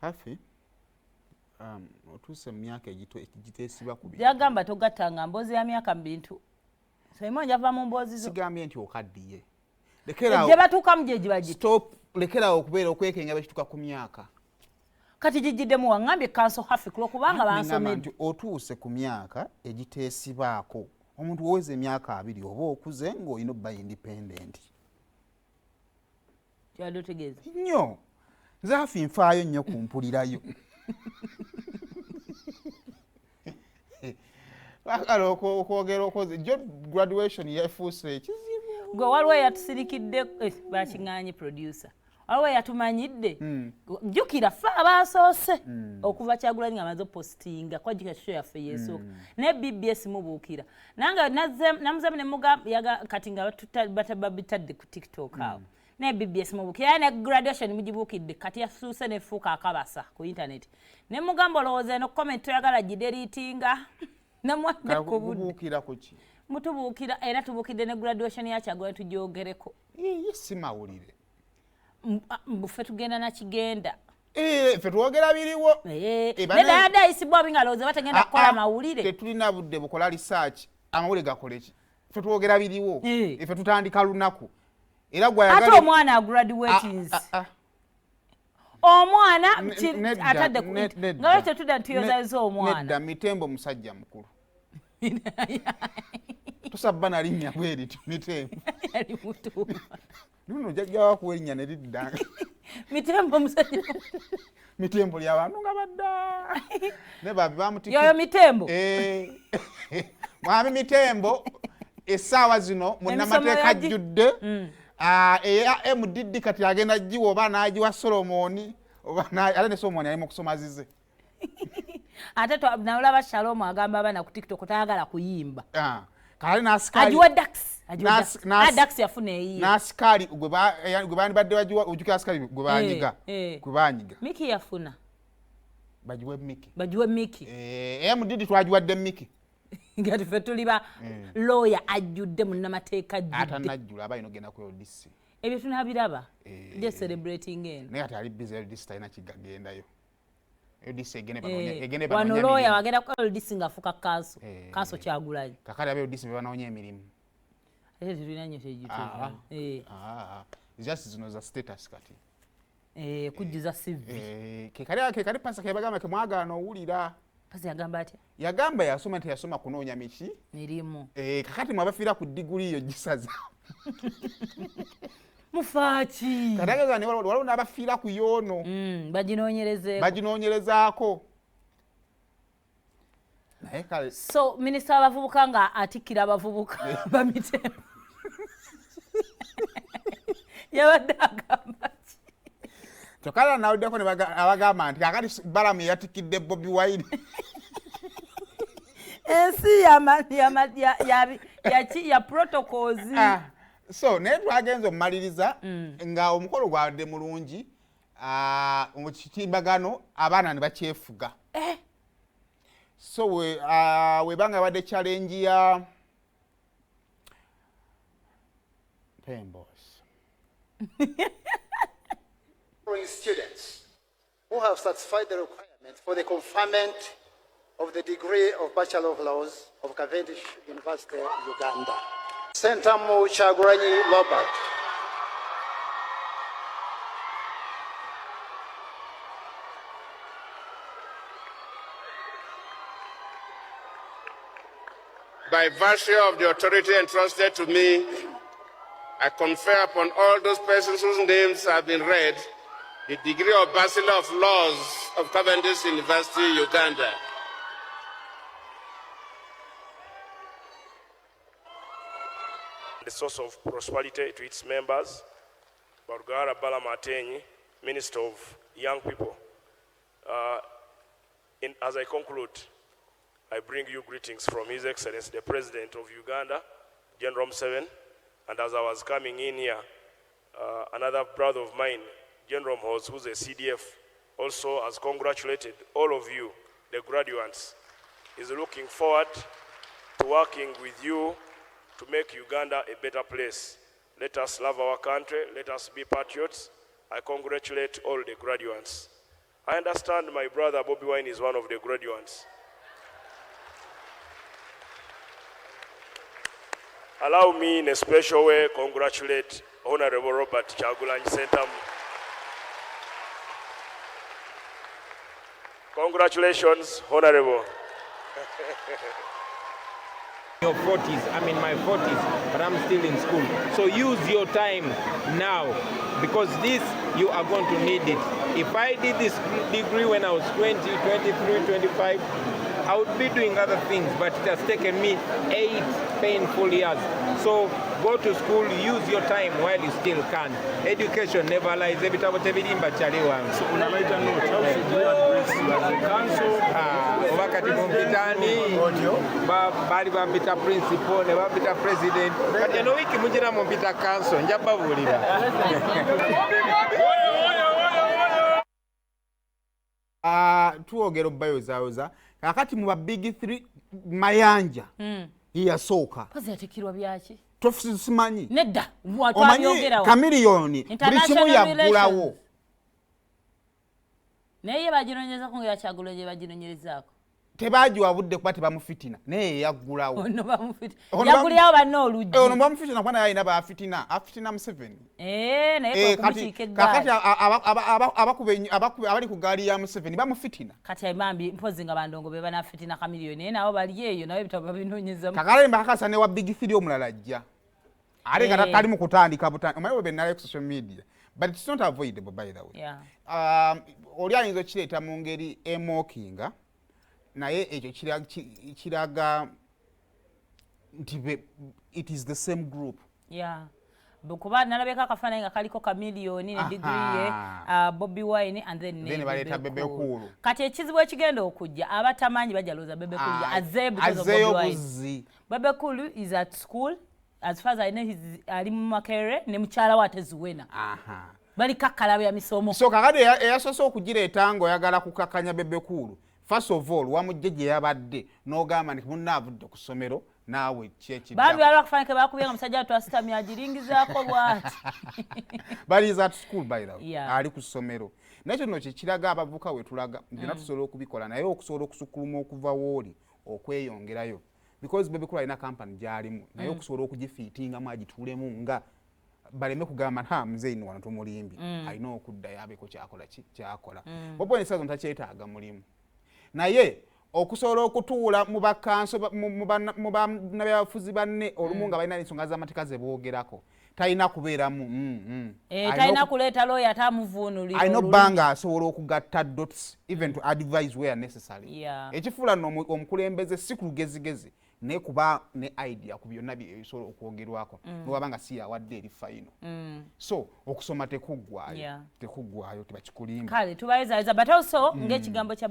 Hafi otuse myaka egiteesibwa ku bintu. Yagamba togattanga mbozi ya myaka mu bintu. Saimonja njava mu mbozi zo. Sigambye nti okaddiye. Gye batuukamu gye gibagita. Stop, lekerawo okubeera okwekenga bakituuka ku myaka. Kati gijjiddemu wangambye kanso hafi kubanga bansomedde. Nti otuuse ku myaka egiteesibaako. Omuntu oweza emyaka 2 oba okuze ng'olina obba independent. Kyadde otegeeza. Nnyo. Nze hafi nfaayo nnyo kumpulirayo. Okwogera okoze graduation yefuuse ekizibu. Gwe waliwo eyatusirikidde bakiŋŋaanye producer. Waliwo eyatumanyidde. Jjukira ffe abaasoose okuva Kyagulanyi ng'amaze opostinga kwajjukira show yaffe yeesooka. Ne BBS mubuukira. Nange namuzamu ne mugamba kati nga babitadde ku TikTok awo. Ne BBS mubuukira ne graduation mugibuukidde kati yasuuse nefuuka akabasa ku internet. Ne mugamba olowooza eno comment toyagala gideriitinga. Namwadde ku budde. Mubuukira ku ki? Mutubuukira era tubuukidde ne graduation ya Kyagulanyi tugyogereko. Si mawulire. Ffe tugenda na kigenda. Ffe twogera biriwo. Nedda isibwa bingalowooza batagenda kukola mawulire. Tetulina budde bukola research. Amawulire gakole ki? Ffe twogera biriwo. Ffe tutandika lunaku. Era gwayagala. Ate omwana agraduating. Omwana atadde ku nga tetudda tuyozayo omwana. Nedda mitembo musajja mukulu. Tusabba na linnya bweri mitembo. Yali mutuuma. Nuno jajja wakuwa erinnya ne lidda. Mitembo musajja. Mitembo ly'abantu nga badda. Ne babi bamutikki. Yoyo mitembo. Mwami mitembo essaawa zino munnamateeka ajjudde. Eya MDD kati agenda giwa oba n'agiwa Solomoni ate ne Solomoni ali mu kusoma zize. Ate nalaba Shalom agamba abana ku TikTok tayagala kuyimba. Kale n'asikali agiwa Dax. Dax yafuna eyiye. N'asikali gwe bandi badde bagiwa ojjukira asikali gwe banyiga. Gwe banyiga. Miki yafuna. Bagiwe Miki. Bagiwe Miki. MDD twagiwadde Miki. Ngati ffe tuli ba lawyer ajjudde munnamateeka ajjudde. Atanajjula aba ino genda ku LDC. Ebyo tunabiraba. Just celebrating eno. Naye ati ali busy LDC talina kigagendayo. LDC egende banoonye wano lawyer wagenda ku LDC ng'afuka kanso. Kanso Kyagulanyi. Kakali abe LDC bebanoonya emirimu. Ate tetulina nnyo kyegituuka. Just zino za status kati. Kujjuza CV. Kekali pasa kebagamba ke mwagaana owulira. Pasi yagamba atya? Yagamba yasoma teyasoma kunoonya miki. Mirimu. Kakati mwabafiira ku diguli yo gisaza. Mufaaki. Katageza ne waliwo n'abafiira ku yoono. Baginoonyerezaako. Naye kale. So minisita w'abavubuka nga atikkira abavubuka bamitembo. Yabadde agamba ki? Kyokala nawuddeko ne abagamba nti kakati Balamu yatikidde Bobi Wine. Ensi ya protocols. So naye twagenza omumaliriza nga omukolo gwadde mulungi mu kitimbagano abaana ne bakyefuga. So webanga badde challenge ya Pembos. Students who have satisfied the requirements for the conferment of the degree of Bachelor of Laws of Cavendish University, Uganda. Sentamu Kyagulanyi Robert. By virtue of the authority entrusted to me, I confer upon all those persons whose names have been read the degree of Bachelor of Laws of Cavendish University, Uganda. The source of prosperity to its members, Barugara Baamaze, Minister of Young People. As I conclude, I bring you greetings from His Excellency, the President of Uganda, General Museveni, and as I was coming in here, another brother of mine, General Mhoz, who's a CDF, also has congratulated all of you, the graduates. Is looking forward to working with you to make Uganda a better place. Let us love our country. Let us be patriots. I congratulate all the graduates. I understand my brother Bobi Wine is one of the graduates. Allow me in a special way congratulate Honorable Robert Kyagulanyi Sentamu. Congratulations, Honorable. Your 40s, I'm in my 40s, but I'm still in school. So use your time now, because this, you are going to need it. If I did this degree when I was 20, 23, 25, I would be doing other things, but it has taken me 8 painful years. So go to school, use your time while you still can. Education never lies. So on a lighter note, how should we address you as a council? Wakati mumpitani, bali bampita principal, ne bampita president. Kati eno wiki mujira mumpita council, njababulira. Tuogera bayozayoza kakati mu big 3 mayanja yasooka pozi yatikirwa byaki tofisimanyi nedda twanyongerawo Chameleon buli kimu yaggulawo naye baginonyeza ku ngera kyagulo gye baginonyerezaako tebagiwabudde kuba tebamufitina naye yaggulawo ono bamufitina yaggulirawo banna oluggi ono bamufitina kuba naye alina bafitina afitina Museveni naye kumukiika eggaali kakati abali ku gaali ya Museveni bamufitina kati bambi mpozi nga bandongo be banafitina Chameleon naye nabo bali eyo nawe bitabo babinonyezamu kakale mbakakasa ne wa big 3 omulala ajja ate nga tali mu kutandika butandiika omanyi bwe nali ku social media but it's not avoidable by the way oli ayinza okireeta mu ngeri emokinga naye ekyo kiraga nti it is the same group kuba nalabeka akafaananyi nga kaliko Chameleon ne degree ye Bobi Wine and then baleeta Bebe Kulu kati ekizibu ekigenda okujja abatamanyi bajaloza Bebe Kulu azeeyo buzzi Bebe Kulu is at school as far as I know ali mu Makerere ne mukyala wa Tezuwena bali kakkala bya misomo so kakade eyasoose okugireeta ng'oyagala kukakanya Bebe Kulu first of all wamujje gye yabadde n'ogamba nti munna avudde ku ssomero naawe bambi waliwo akufaanike bakubyenga omusajja twasitamye agiringizaako bwati but is at school by the way ali ku ssomero nakyo nno kyekiraga abavuka we tulaga byonna tusobola okubikola naye okusobola okusukkuluma okuva wooli okweyongerayo because Bebe Kulu alina kampani gy'alimu naye okusobola okugifiitingamu agituulemu nga baleme kugamba nta muzeyi wano tumulimbi alina okuddayo abeeko kyakola bobo ensaazo ntakyetaaga mulimu naye okusobola okutuula mu bakanso mu bannabyabufuzi banne olumu nga balina ensonga z'amateeka ze boogerako talina kubeeramu talina kuleeta lawyer atamuvuunulira alina obbanga asobola okugatta dots even to advise where necessary ekifuula nno omukulembeze si ku lugezigezi naye kuba ne idea ku byonna ebisobola okwogerwako nowaba nga si yawadde eri fayino so okusoma tekuggwaayo tebakikulimba kale tubayizaayiza but also ng'ekigambo kya